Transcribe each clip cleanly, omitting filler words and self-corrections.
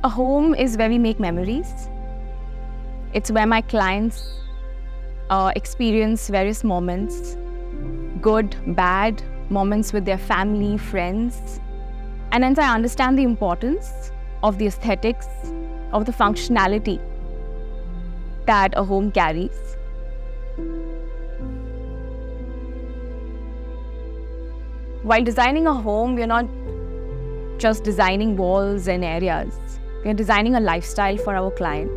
A home is where we make memories. It's where my clients experience various moments, good, bad, moments with their family, friends. And hence I understand the importance of the aesthetics, of the functionality that a home carries. While designing a home, we're not just designing walls and areas. We're designing a lifestyle for our client.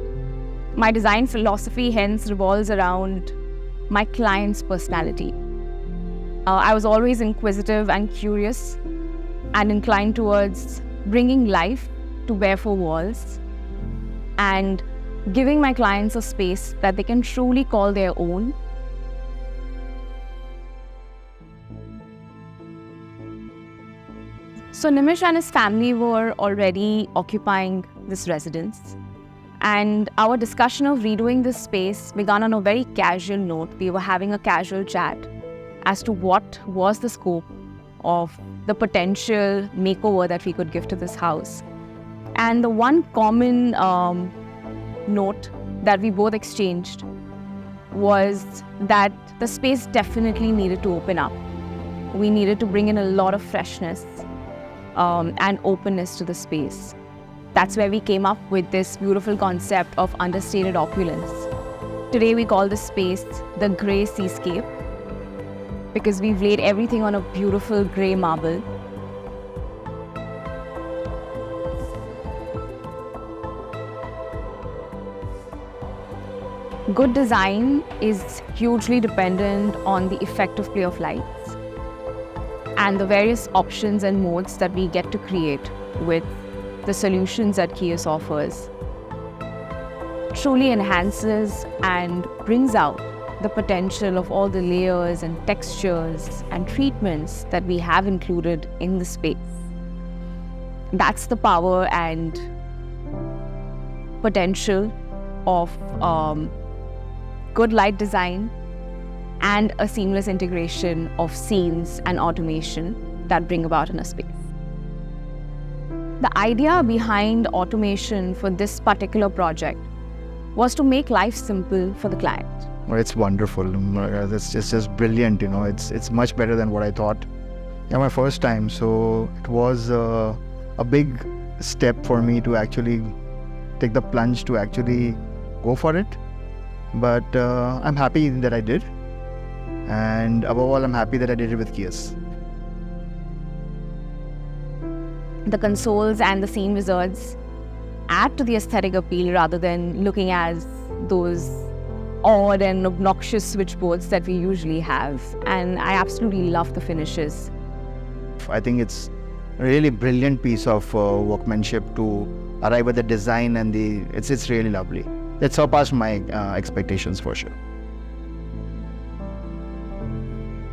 My design philosophy hence revolves around my client's personality. I was always inquisitive and curious and inclined towards bringing life to bare four walls and giving my clients a space that they can truly call their own. So Nimish and his family were already occupying this residence, and our discussion of redoing this space began on a very casual note. We were having a casual chat as to what was the scope of the potential makeover that we could give to this house. And the one common note that we both exchanged was that the space definitely needed to open up. We needed to bring in a lot of freshness and openness to the space. That's where we came up with this beautiful concept of understated opulence. Today we call this space the Grey Seascape because we've laid everything on a beautiful grey marble. Good design is hugely dependent on the effective play of lights and the various options and modes that we get to create with the solutions that Kios offers. Truly enhances and brings out the potential of all the layers and textures and treatments that we have included in the space. That's the power and potential of good light design and a seamless integration of scenes and automation that bring about in a space. The idea behind automation for this particular project was to make life simple for the client. Well, it's wonderful. It's just brilliant, It's much better than what I thought. Yeah, my first time, so it was a big step for me to actually take the plunge to actually go for it. But I'm happy that I did. And above all, I'm happy that I did it with Kios. The consoles and the scene wizards add to the aesthetic appeal rather than looking as those odd and obnoxious switchboards that we usually have. And I absolutely love the finishes. I think it's a really brilliant piece of workmanship to arrive at the design, and it's really lovely. It surpassed my expectations for sure.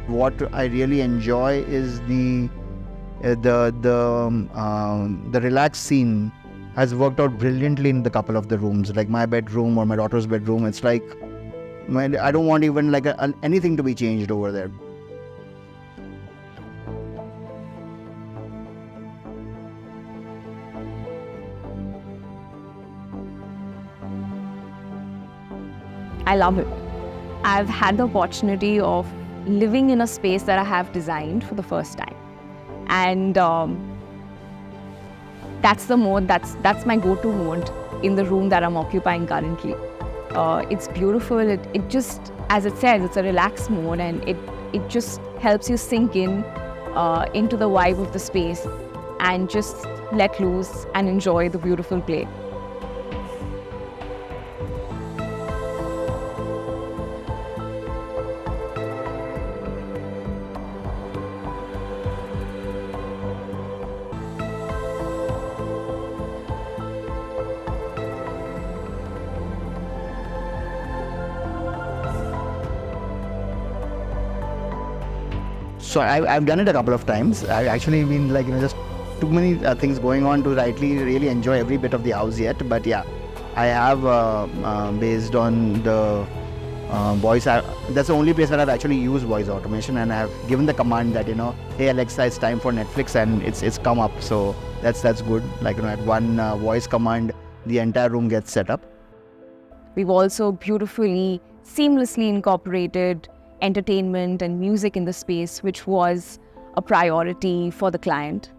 What I really enjoy is the relaxed scene has worked out brilliantly in the couple of the rooms, like my bedroom or my daughter's bedroom. It's like I don't want even like anything to be changed over there. I love it. I've had the opportunity of living in a space that I have designed for the first time. And that's the mode, that's my go-to mode in the room that I'm occupying currently. It's beautiful. It just, as it says, it's a relaxed mode, and it just helps you sink in into the vibe of the space and just let loose and enjoy the beautiful play. So I've done it a couple of times. I've actually been just too many things going on to really enjoy every bit of the house yet. But yeah, I have based on the voice. That's the only place where I've actually used voice automation, and I've given the command that hey Alexa, it's time for Netflix, and it's come up. So That's good. Like, at one voice command, the entire room gets set up. We've also beautifully, seamlessly incorporated entertainment and music in the space, which was a priority for the client.